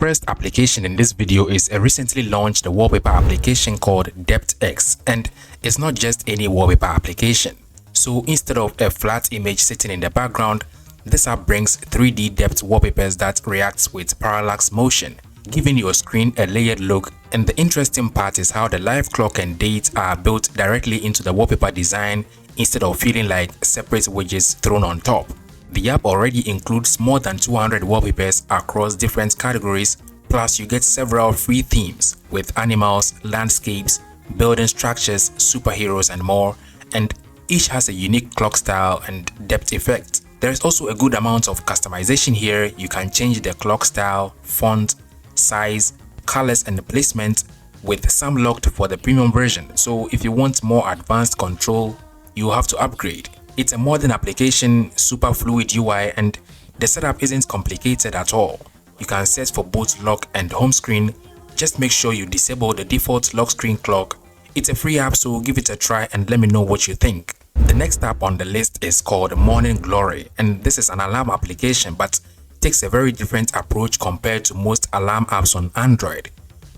First application in this video is a recently launched wallpaper application called DepthX, and it's not just any wallpaper application. So instead of a flat image sitting in the background, this app brings 3D depth wallpapers that reacts with parallax motion, giving your screen a layered look. And the interesting part is how the live clock and date are built directly into the wallpaper design instead of feeling like separate widgets thrown on top. The app already includes more than 200 wallpapers across different categories, plus you get several free themes with animals, landscapes, building structures, superheroes and more, and each has a unique clock style and depth effect. There is also a good amount of customization here. You can change the clock style, font, size, colors and placement, with some locked for the premium version. So if you want more advanced control, you have to upgrade. It's a modern application, super fluid UI, and the setup isn't complicated at all. You can set for both lock and home screen. Just make sure you disable the default lock screen clock. It's a free app, so give it a try and let me know what you think. The next app on the list is called Morning Glory, and this is an alarm application but takes a very different approach compared to most alarm apps on Android.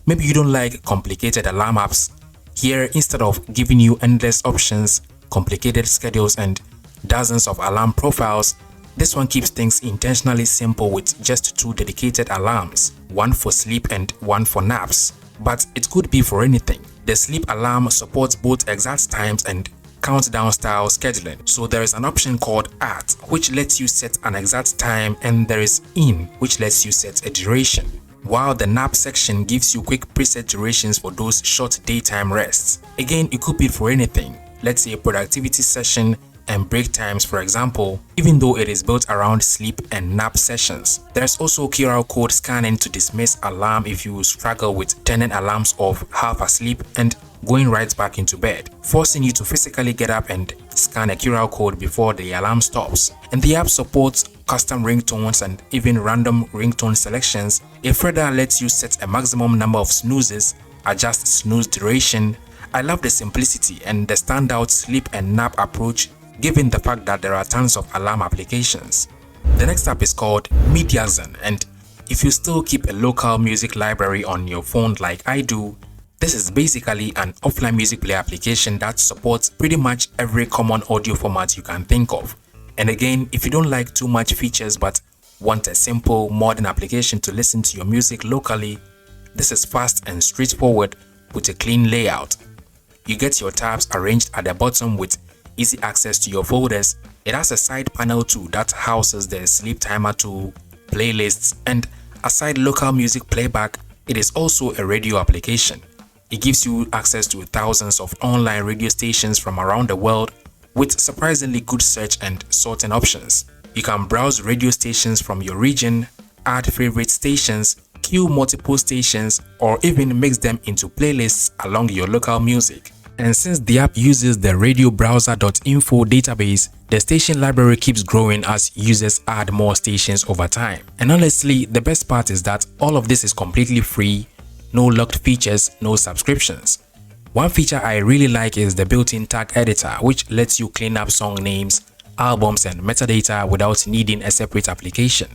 Maybe you don't like complicated alarm apps. Here, instead of giving you endless options, complicated schedules and dozens of alarm profiles, this one keeps things intentionally simple with just 2 dedicated alarms, one for sleep and one for naps. But it could be for anything. The sleep alarm supports both exact times and countdown style scheduling. So there is an option called At, which lets you set an exact time, and there is In, which lets you set a duration. While the nap section gives you quick preset durations for those short daytime rests. Again, it could be for anything. Let's say a productivity session and break times, for example, even though it is built around sleep and nap sessions. There's also QR code scanning to dismiss alarm if you struggle with turning alarms off half asleep and going right back into bed, forcing you to physically get up and scan a QR code before the alarm stops. And the app supports custom ringtones and even random ringtone selections. It further lets you set a maximum number of snoozes, adjust snooze duration. I love the simplicity and the standout sleep and nap approach, given the fact that there are tons of alarm applications. The next app is called Mediaxon, and if you still keep a local music library on your phone like I do, this is basically an offline music player application that supports pretty much every common audio format you can think of. And again, if you don't like too much features but want a simple modern application to listen to your music locally, this is fast and straightforward with a clean layout. You get your tabs arranged at the bottom with easy access to your folders. It has a side panel too that houses the sleep timer tool, playlists, and aside local music playback, it is also a radio application. It gives you access to thousands of online radio stations from around the world with surprisingly good search and sorting options. You can browse radio stations from your region, add favorite stations, queue multiple stations, or even mix them into playlists along your local music. And since the app uses the radiobrowser.info database, the station library keeps growing as users add more stations over time. And honestly, the best part is that all of this is completely free, no locked features, no subscriptions. One feature I really like is the built-in tag editor, which lets you clean up song names, albums and metadata without needing a separate application.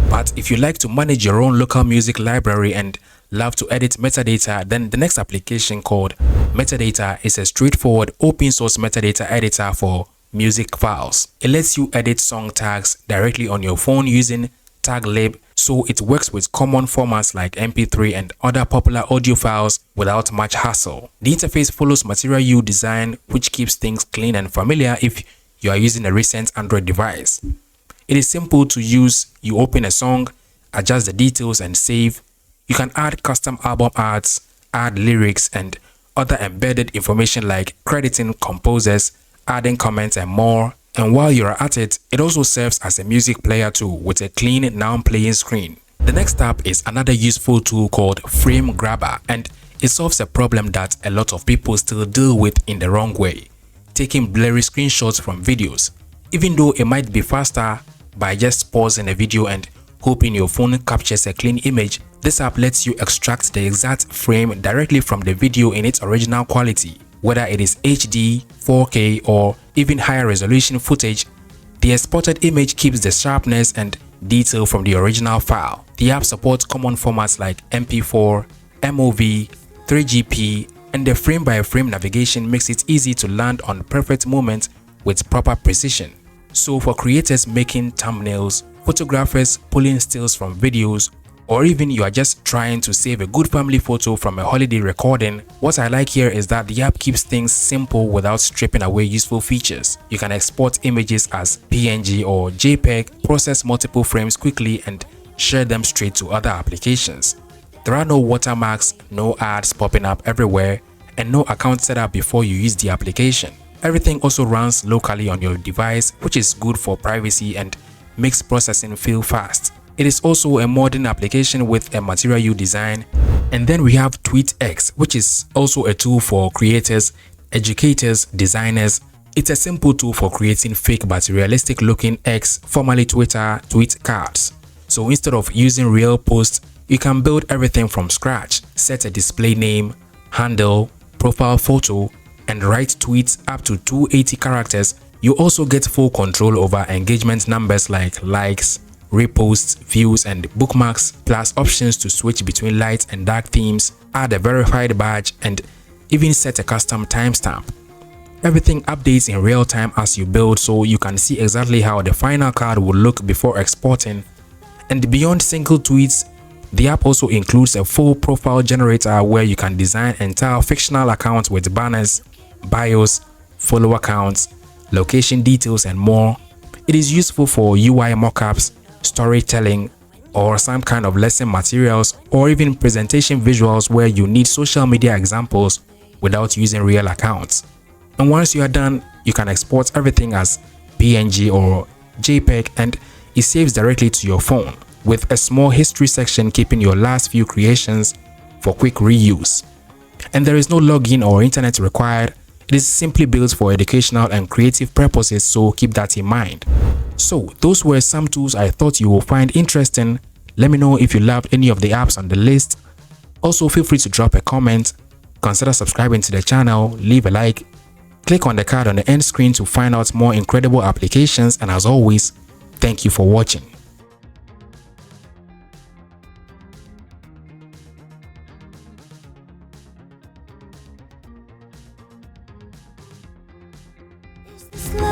But if you like to manage your own local music library and love to edit metadata, then the next application called Metadator is a straightforward open source metadata editor for music files. It lets you edit song tags directly on your phone using TagLib, so it works with common formats like MP3 and other popular audio files without much hassle. The interface follows Material U design, which keeps things clean and familiar if you are using a recent Android device. It is simple to use. You open a song, adjust the details and save. You can add custom album arts, add lyrics and other embedded information like crediting composers, adding comments and more. And while you're at it, it also serves as a music player too with a clean now playing screen. The next app is another useful tool called Frame Grabber, and it solves a problem that a lot of people still deal with in the wrong way, taking blurry screenshots from videos. Even though it might be faster by just pausing a video and hoping your phone captures a clean image, this app lets you extract the exact frame directly from the video in its original quality. Whether it is HD, 4K or even higher resolution footage, the exported image keeps the sharpness and detail from the original file. The app supports common formats like MP4, MOV, 3GP, and the frame-by-frame navigation makes it easy to land on perfect moment with proper precision. So for creators making thumbnails, photographers pulling stills from videos, or even you are just trying to save a good family photo from a holiday recording, what I like here is that the app keeps things simple without stripping away useful features. You can export images as PNG or JPEG, process multiple frames quickly, and share them straight to other applications. There are no watermarks, no ads popping up everywhere, and no account setup before you use the application. Everything also runs locally on your device, which is good for privacy and makes processing feel fast. It is also a modern application with a Material U design. And then we have TwitX, which is also a tool for creators, educators, designers. It's a simple tool for creating fake but realistic looking X, formerly Twitter, tweet cards. So instead of using real posts, you can build everything from scratch, set a display name, handle, profile photo, and write tweets up to 280 characters. You also get full control over engagement numbers like likes, reposts, views, and bookmarks, plus options to switch between light and dark themes, add a verified badge, and even set a custom timestamp. Everything updates in real time as you build, so you can see exactly how the final card will look before exporting. And beyond single tweets, the app also includes a full profile generator where you can design entire fictional accounts with banners, bios, follower counts, location details, and more. It is useful for UI mockups, storytelling, or some kind of lesson materials, or even presentation visuals where you need social media examples without using real accounts. And once you are done, you can export everything as PNG or JPEG, and it saves directly to your phone, with a small history section keeping your last few creations for quick reuse. And there is no login or internet required. It is simply built for educational and creative purposes, so keep that in mind. So those were some tools I thought you will find interesting. Let me know if you loved any of the apps on the list. Also, feel free to drop a comment, consider subscribing to the channel, leave a like, click on the card on the end screen to find out more incredible applications, and as always, thank you for watching. It's the